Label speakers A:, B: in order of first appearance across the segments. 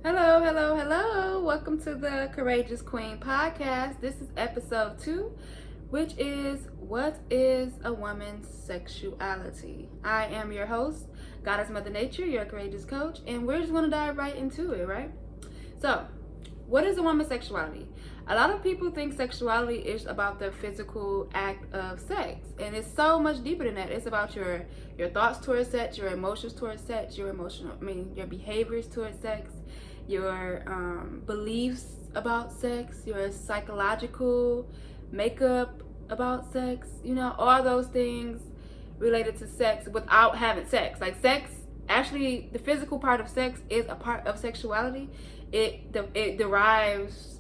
A: Hello, hello, hello. Welcome to the Courageous Queen podcast. This is episode 2, which is What is a Woman's Sexuality? I am your host, Goddess Mother Nature, your courageous coach, and we're just going to dive right into it, right? So, what is a woman's sexuality? A lot of people think sexuality is about the physical act of sex, and it's so much deeper than that. It's about your thoughts towards sex, your emotions towards sex, your behaviors towards sex, your beliefs about sex, your psychological makeup about sex, all those things related to sex without having sex. Like sex, actually, the physical part of sex is a part of sexuality.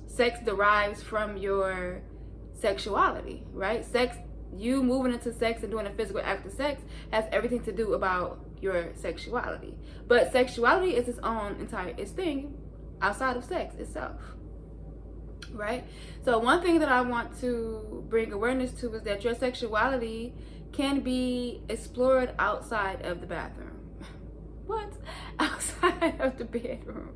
A: Sex derives from your sexuality, right? You moving into sex and doing a physical act of sex has everything to do about your sexuality. But sexuality is its thing outside of sex itself, right? So one thing that I want to bring awareness to is that your sexuality can be explored outside of the bathroom. What? Outside of the bedroom.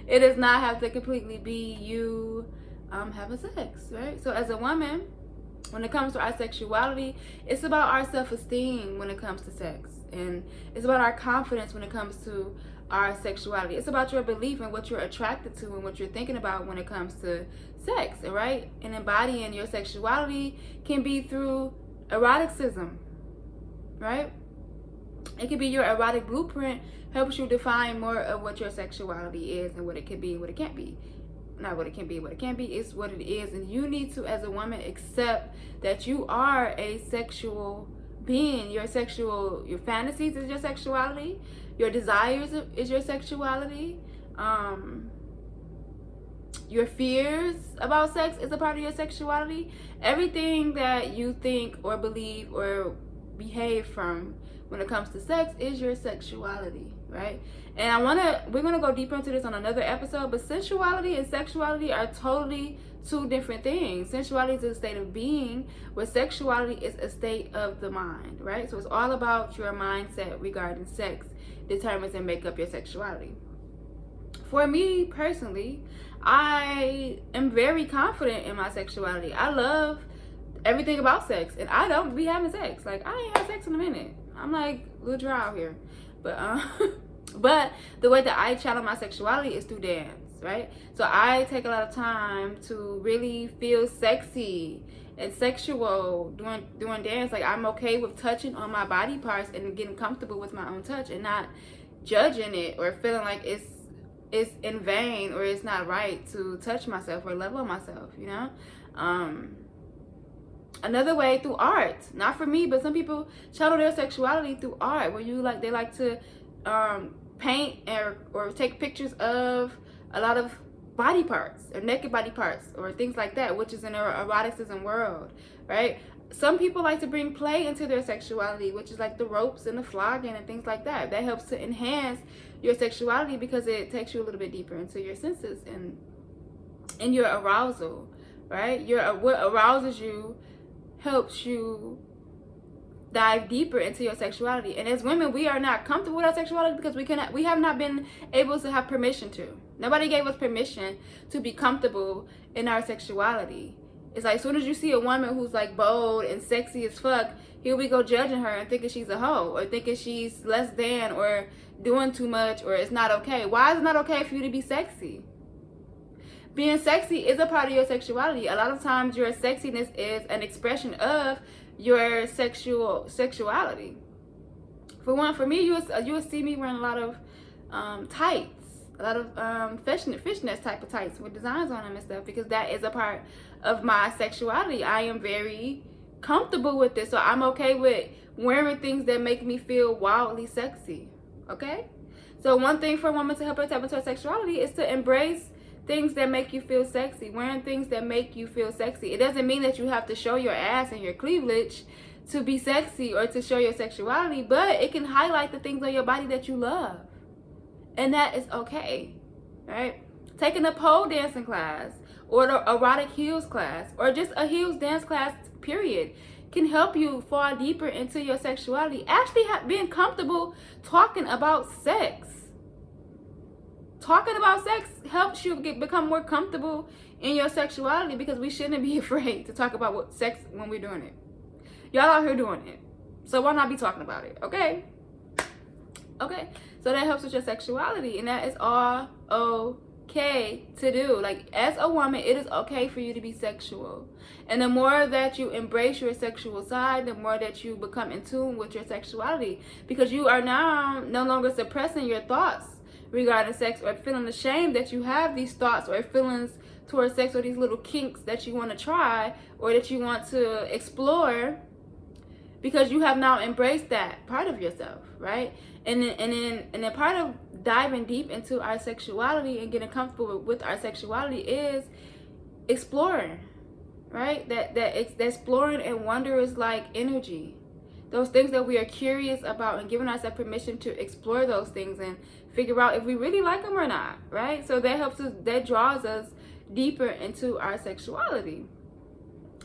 A: It does not have to completely be you having sex, right? So as a woman, when it comes to our sexuality, it's about our self-esteem when it comes to sex. And it's about our confidence when it comes to our sexuality. It's about your belief and what you're attracted to and what you're thinking about when it comes to sex, right? And embodying your sexuality can be through eroticism, right? It could be your erotic blueprint helps you define more of what your sexuality is and what it can be and what it can't be. Not what it can be, what it can't be is what it is. And you need to, as a woman, accept that you are a sexual being. Your fantasies is your sexuality. Your desires is your sexuality. Your fears about sex is a part of your sexuality. Everything that you think or believe or behave from when it comes to sex is your sexuality, right? And we're gonna go deeper into this on another episode, but sensuality and sexuality are totally two different things. Sensuality is a state of being, where sexuality is a state of the mind, right? So it's all about your mindset regarding sex determines and make up your sexuality. For me personally, I am very confident in my sexuality. I love everything about sex, and I don't be having sex. Like, I ain't had sex in a minute. I'm like a little dry out here, but the way that I channel my sexuality is through dance, right? So I take a lot of time to really feel sexy and sexual doing dance. Like, I'm okay with touching on my body parts and getting comfortable with my own touch and not judging it or feeling like it's in vain or it's not right to touch myself or love on myself, Another way, through art. Not for me, but some people channel their sexuality through art, where they like to paint or take pictures of a lot of body parts or naked body parts or things like that, which is in our eroticism world, right? Some people like to bring play into their sexuality, which is like the ropes and the flogging and things like that. That helps to enhance your sexuality because it takes you a little bit deeper into your senses and in your arousal, right? What arouses you helps you dive deeper into your sexuality. And as women, we are not comfortable with our sexuality because we have not been able to have permission to. Nobody gave us permission to be comfortable in our sexuality. It's like, as soon as you see a woman who's like bold and sexy as fuck, here we go judging her and thinking she's a hoe or thinking she's less than or doing too much or it's not okay. Why is it not okay for you to be sexy? Being sexy is a part of your sexuality. A lot of times your sexiness is an expression of your sexuality. For me, you will see me wearing a lot of tights, a lot of fishnets type of tights with designs on them and stuff, because that is a part of my sexuality. I am very comfortable with this, so I'm okay with wearing things that make me feel wildly sexy. Okay? So one thing for a woman to help her tap into her sexuality is to embrace things that make you feel sexy, wearing things that make you feel sexy. It doesn't mean that you have to show your ass and your cleavage to be sexy or to show your sexuality, but it can highlight the things on your body that you love. And that is okay, right? Taking a pole dancing class or the erotic heels class or just a heels dance class, period, can help you fall deeper into your sexuality. Actually being comfortable talking about sex. talking about sex helps you become more comfortable in your sexuality, because we shouldn't be afraid to talk about what sex when we're doing it. Y'all out here doing it, so why not be talking about it? Okay, so that helps with your sexuality, and that is all okay to do. Like, as a woman, it is okay for you to be sexual, and the more that you embrace your sexual side, the more that you become in tune with your sexuality, because you are now no longer suppressing your thoughts regarding sex, or feeling ashamed that you have these thoughts or feelings towards sex, or these little kinks that you want to try or that you want to explore, because you have now embraced that part of yourself, right? And then part of diving deep into our sexuality and getting comfortable with our sexuality is exploring, right? That exploring and wonder is like energy. Those things that we are curious about, and giving ourselves permission to explore those things and figure out if we really like them or not, right? So that helps us, that draws us deeper into our sexuality.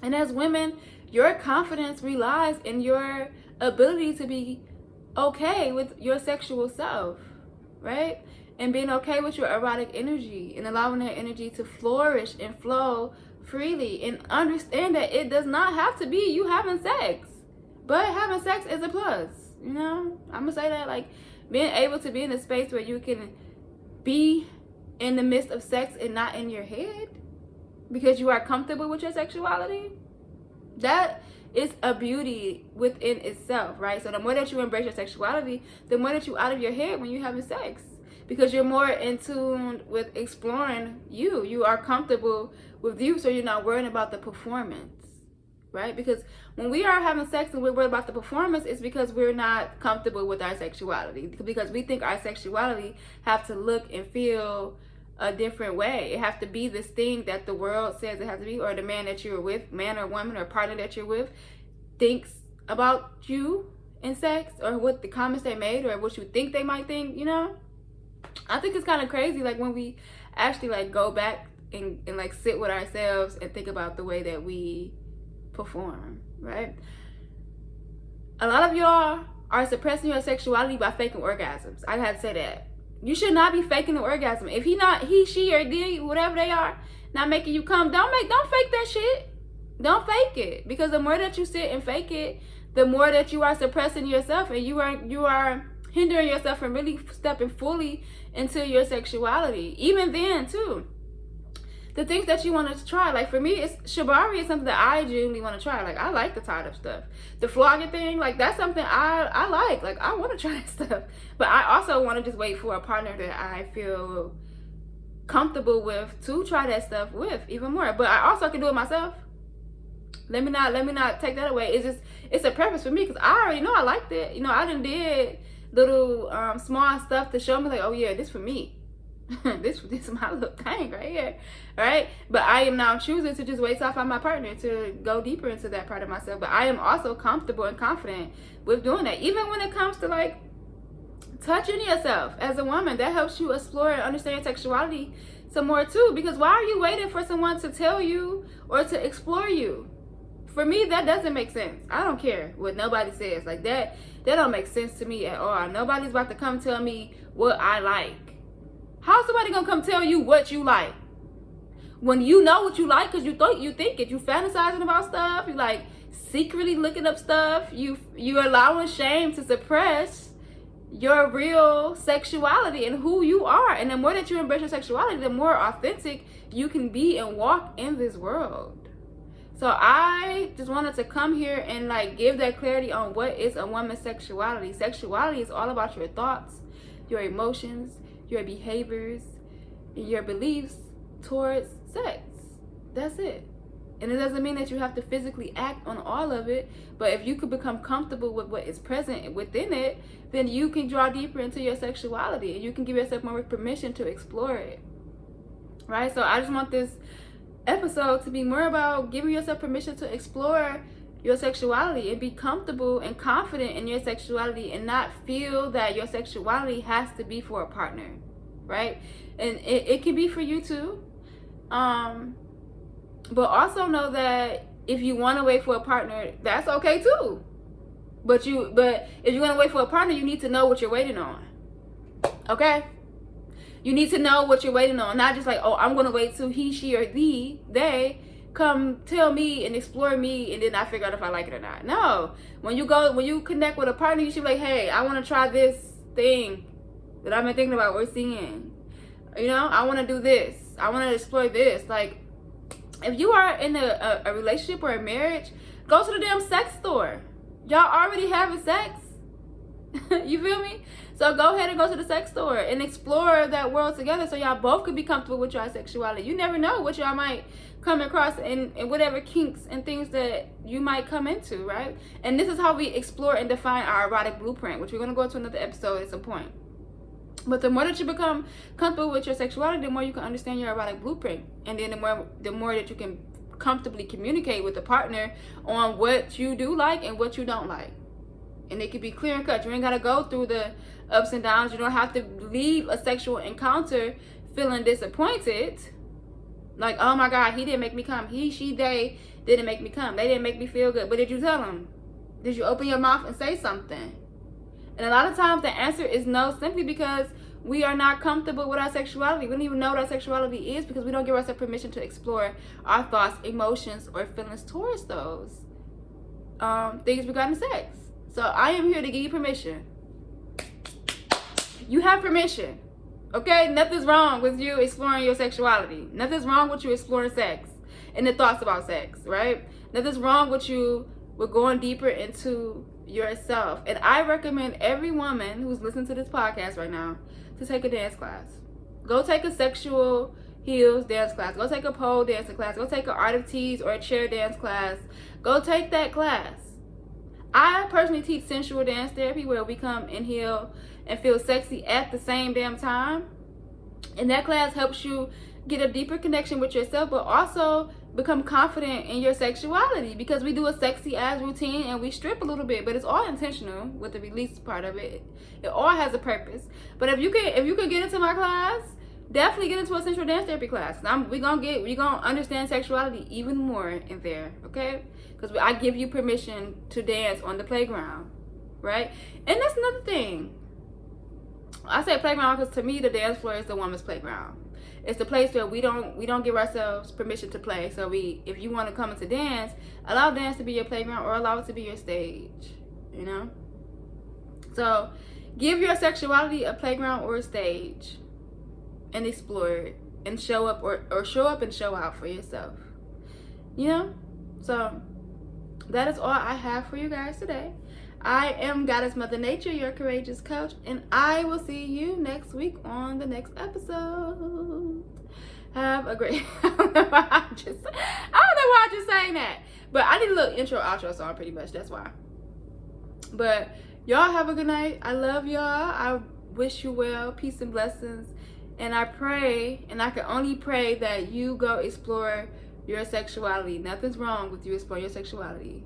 A: And as women, your confidence relies in your ability to be okay with your sexual self, right? And being okay with your erotic energy, and allowing that energy to flourish and flow freely, and understand that it does not have to be you having sex, but having sex is a plus. You know, I'm gonna say that, like, being able to be in a space where you can be in the midst of sex and not in your head, because you are comfortable with your sexuality, that is a beauty within itself, right? So the more that you embrace your sexuality, the more that you're out of your head when you're having sex, because you're more in tune with exploring you. You are comfortable with you, so you're not worrying about the performance, right? Because when we are having sex and we're worried about the performance, it's because we're not comfortable with our sexuality, because we think our sexuality have to look and feel a different way. It have to be this thing that the world says it has to be, or the man that you're with, man or woman or partner that you're with, thinks about you in sex, or what the comments they made, or what you think they might think. You know, I think it's kind of crazy, like, when we actually like go back and like sit with ourselves and think about the way that we perform, right? A lot of y'all are suppressing your sexuality by faking orgasms. I had to say that. You should not be faking the orgasm. If he, she, or they, whatever they are, not making you come, don't fake that shit. Don't fake it, because the more that you sit and fake it, the more that you are suppressing yourself, and you are hindering yourself from really stepping fully into your sexuality. Even then, too, the things that you want to try, like for me, it's shibari is something that I genuinely want to try. Like, I like the tied up stuff, the flogging thing. Like, that's something I like. Like, I want to try that stuff, but I also want to just wait for a partner that I feel comfortable with to try that stuff with even more. But I also can do it myself. Let me not take that away. It's a preference for me, because I already know I liked it. You know, I done did little small stuff to show me, like, oh yeah, this for me. this is my little thing right here, right? But I am now choosing to just wait till I find my partner to go deeper into that part of myself. But I am also comfortable and confident with doing that, even when it comes to like touching yourself as a woman. That helps you explore and understand sexuality some more too, because why are you waiting for someone to tell you or to explore you? For me, that doesn't make sense. I don't care what nobody says. Like, that don't make sense to me at all. Nobody's about to come tell me what I like. How's somebody gonna come tell you what you like when you know what you like? Because you think it. You fantasizing about stuff. You like secretly looking up stuff. You're allowing shame to suppress your real sexuality and who you are. And the more that you embrace your sexuality, the more authentic you can be and walk in this world. So I just wanted to come here and like give that clarity on what is a woman's sexuality. Sexuality is all about your thoughts, your emotions, your behaviors, and your beliefs towards sex. That's it. And it doesn't mean that you have to physically act on all of it, but if you could become comfortable with what is present within it, then you can draw deeper into your sexuality, and you can give yourself more permission to explore it, right? So I just want this episode to be more about giving yourself permission to explore your sexuality and be comfortable and confident in your sexuality, and not feel that your sexuality has to be for a partner, right? And it can be for you too, but also know that if you want to wait for a partner, that's okay too. But if you're going to wait for a partner, you need to know what you're waiting on, okay? You need to know what you're waiting on. Not just like, oh, I'm going to wait till he, she, or they come tell me and explore me, and then I figure out if I like it or not. No. When you connect with a partner, you should be like, hey, I want to try this thing that I've been thinking about or seeing. You know, I want to do this. I want to explore this. Like, if you are in a relationship or a marriage, go to the damn sex store. Y'all already having sex. You feel me? So go ahead and go to the sex store and explore that world together so y'all both could be comfortable with your sexuality. You never know what y'all might come across in whatever kinks and things that you might come into, right? And this is how we explore and define our erotic blueprint, which we're going to go into another episode at some point. But the more that you become comfortable with your sexuality, the more you can understand your erotic blueprint. And then the more that you can comfortably communicate with the partner on what you do like and what you don't like. And it can be clear and cut. You ain't got to go through the ups and downs. You don't have to leave a sexual encounter feeling disappointed. Like, oh my God, he didn't make me come. He, she, they didn't make me come. They didn't make me feel good. But did you tell them? Did you open your mouth and say something? And a lot of times the answer is no, simply because we are not comfortable with our sexuality. We don't even know what our sexuality is because we don't give ourselves permission to explore our thoughts, emotions, or feelings towards those things regarding sex. So I am here to give you permission. You have permission. Okay? Nothing's wrong with you exploring your sexuality. Nothing's wrong with you exploring sex and the thoughts about sex, right? Nothing's wrong with you with going deeper into yourself. And I recommend every woman who's listening to this podcast right now to take a dance class. Go take a sexual heels dance class. Go take a pole dancing class. Go take an art of tease or a chair dance class. Go take that class. I personally teach sensual dance therapy, where we come and heal and feel sexy at the same damn time. And that class helps you get a deeper connection with yourself, but also become confident in your sexuality, because we do a sexy ass routine and we strip a little bit, but it's all intentional with the release part of it. It all has a purpose. But if you can get into my class, definitely get into a sensual dance therapy class. We gonna understand sexuality even more in there, okay? Because I give you permission to dance on the playground, right? And that's another thing. I say playground because to me the dance floor is the woman's playground. It's the place where we don't give ourselves permission to play. So if you want to come into dance, allow dance to be your playground or allow it to be your stage, you know? So give your sexuality a playground or a stage and explore it and show up or show up and show out for yourself, you know? So that is all I have for you guys today. I am Goddess Mother Nature, your courageous coach, and I will see you next week on the next episode. Have a great I don't know why I'm just saying that. But I need a little intro outro song pretty much, that's why. But y'all have a good night. I love y'all. I wish you well, peace and blessings. And I pray, and I can only pray, that you go explore your sexuality. Nothing's wrong with you exploring your sexuality.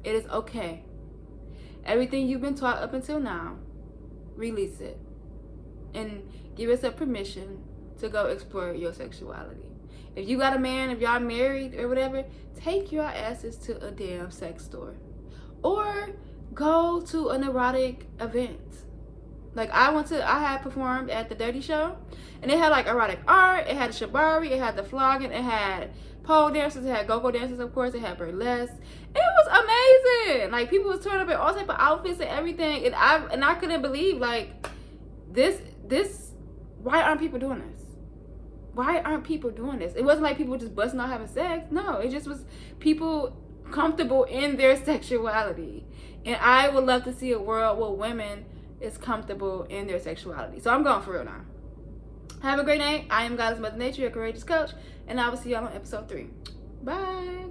A: It is okay. Everything you've been taught up until now, release it. And give yourself permission to go explore your sexuality. If you got a man, if y'all married or whatever, take your asses to a damn sex store. Or go to an erotic event. Like I had performed at the Dirty Show, and it had like erotic art, it had shibari, it had the flogging, it had pole dancers, it had go-go dancers, of course, it had burlesque. It was amazing. Like people was turning up in all type of outfits and everything, and I couldn't believe like this. Why aren't people doing this? Why aren't people doing this? It wasn't like people just busting out having sex. No, it just was people comfortable in their sexuality. And I would love to see a world where women is comfortable in their sexuality. So I'm going for real now. Have a great night. I am Goddess Mother Nature, your courageous coach, and I will see y'all on episode 3. Bye.